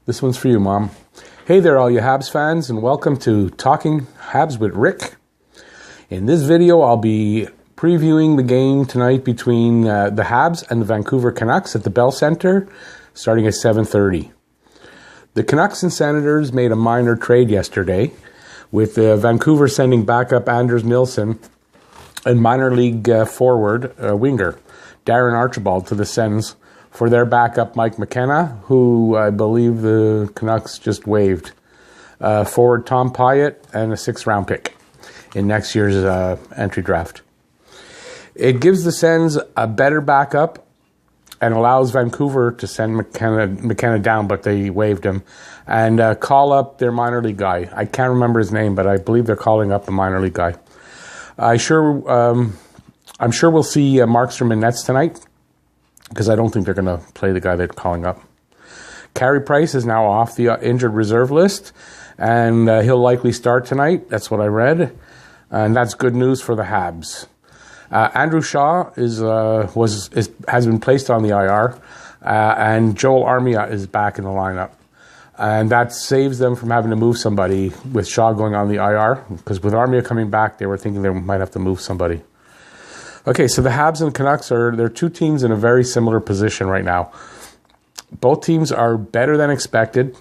This one's for you, Mom. Hey there, all you Habs fans, and welcome to Talking Habs with Rick. In this video, I'll be previewing the game tonight between the Habs and the Vancouver Canucks at the Bell Centre, starting at 7:30. The Canucks and Senators made a minor trade yesterday, with Vancouver sending backup Anders Nilsson and minor league forward winger Darren Archibald to the Sens for their backup Mike McKenna, who I believe the Canucks just waived. Forward Tom Pyatt and a 6th-round pick in next year's entry draft. It gives the Sens a better backup and allows Vancouver to send McKenna down, but they waived him, and call up their minor league guy. I can't remember his name, but I believe they're calling up the minor league guy. I'm sure we'll see Markstrom in nets tonight, because I don't think they're going to play the guy they're calling up. Carey Price is now off the injured reserve list, and he'll likely start tonight. That's what I read, and that's good news for the Habs. Andrew Shaw has been placed on the IR, and Joel Armia is back in the lineup, and that saves them from having to move somebody with Shaw going on the IR, because with Armia coming back, they were thinking they might have to move somebody. Okay, so the Habs and Canucks they're two teams in a very similar position right now. Both teams are better than expected.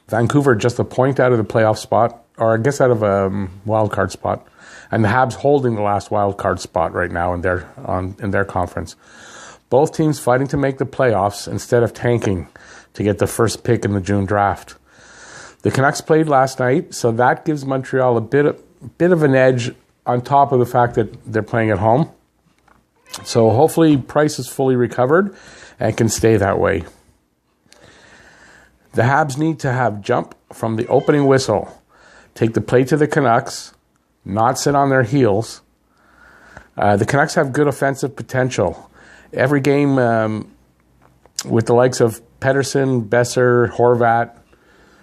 Vancouver just a point out of the playoff spot, or I guess out of a wild card spot, and the Habs holding the last wild card spot right now in their conference. Both teams fighting to make the playoffs instead of tanking to get the first pick in the June draft. The Canucks played last night, so that gives Montreal a bit of an edge, on top of the fact that they're playing at home. So hopefully Price is fully recovered and can stay that way. The Habs need to have jump from the opening whistle, take the play to the Canucks, not sit on their heels. The Canucks have good offensive potential. Every game with the likes of Pettersson, Besser, Horvat,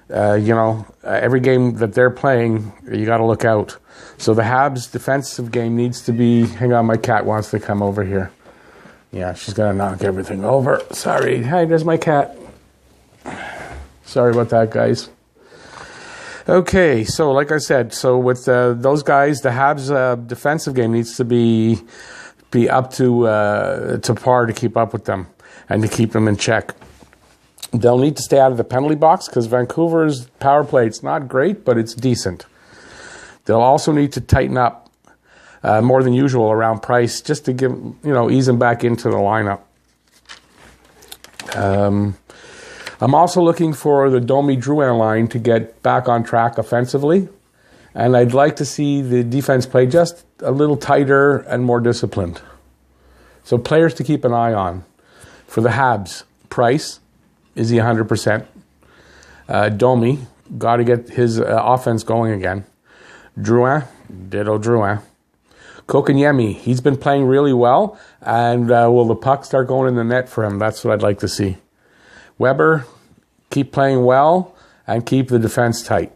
every game that they're playing, you got to look out. So the Habs' defensive game needs to be... Hang on, my cat wants to come over here. Yeah, she's going to knock everything over. Sorry. Hi, there's my cat. Sorry about that, guys. Okay, so like I said, so with those guys, the Habs' defensive game needs to be up to par to keep up with them and to keep them in check. They'll need to stay out of the penalty box because Vancouver's power play, it's not great, but it's decent. They'll also need to tighten up more than usual around Price just to ease him back into the lineup. I'm also looking for the Domi-Drouin line to get back on track offensively, and I'd like to see the defense play just a little tighter and more disciplined. So players to keep an eye on. For the Habs, Price, is he 100%? Domi, got to get his offense going again. Drouin, ditto Drouin. Kokaniemi, he's been playing really well, and will the puck start going in the net for him? That's what I'd like to see. Weber, keep playing well and keep the defense tight.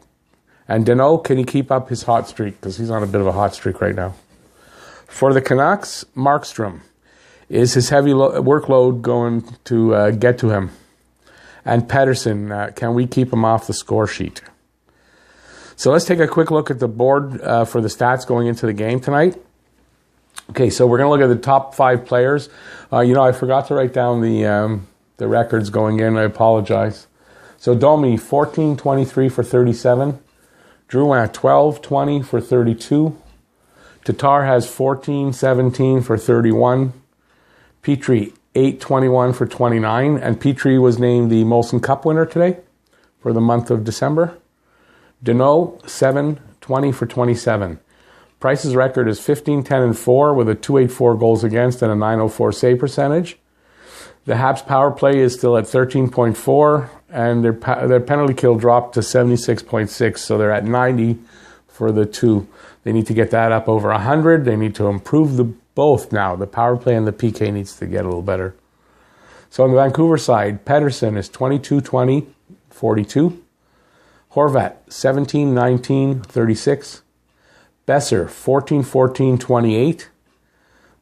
And Deneau, can he keep up his hot streak? Because he's on a bit of a hot streak right now. For the Canucks, Markstrom, is his heavy workload going to get to him? And Pettersson, can we keep him off the score sheet? So let's take a quick look at the board for the stats going into the game tonight. Okay, so we're going to look at the top 5 players. I forgot to write down the records going in. I apologize. So Domi, 14-23 for 37. Drouin, 12-20 for 32. Tatar has 14-17 for 31. Petrie, 8-21 for 29. And Petrie was named the Molson Cup winner today for the month of December. Deneau, 7-20 for 27. Price's record is 15-10-4 with a .284 goals against and a .904 save percentage. The Habs power play is still at 13.4, and their penalty kill dropped to 76.6, so they're at 90 for the 2. They need to get that up over 100. They need to improve both now. The power play and the PK needs to get a little better. So on the Vancouver side, Pettersson is 22-20, 42. Horvat, 17-19, 36. Besser, 14-14, 28.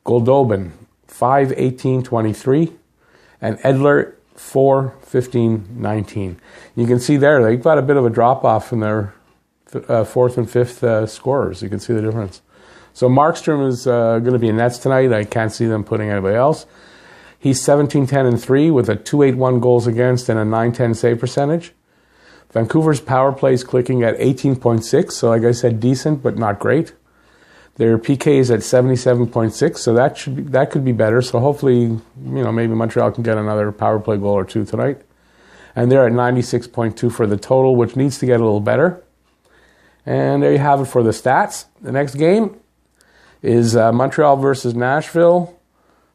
Goldobin, 5-18, 23. And Edler, 4-15-19. You can see there, they've got a bit of a drop-off from their fourth and fifth scorers. You can see the difference. So Markstrom is going to be in nets tonight. I can't see them putting anybody else. He's 17-10-3 with a 2.81 goals against and a 9.10 save percentage. Vancouver's power play is clicking at 18.6, so like I said, decent but not great. Their PK is at 77.6, so that could be better. So hopefully, maybe Montreal can get another power play goal or two tonight. And they're at 96.2 for the total, which needs to get a little better. And there you have it for the stats. The next game is Montreal versus Nashville,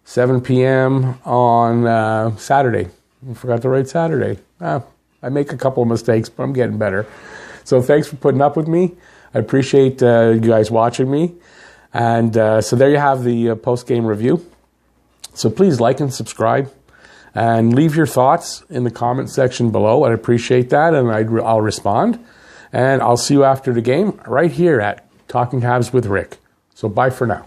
7 p.m. on Saturday. I forgot to write Saturday. I make a couple of mistakes, but I'm getting better. So thanks for putting up with me. I appreciate you guys watching me. And so there you have the post-game review. So please like and subscribe. And leave your thoughts in the comment section below. I'd appreciate that, and I'll respond. And I'll see you after the game right here at Talking Habs with Rick. So bye for now.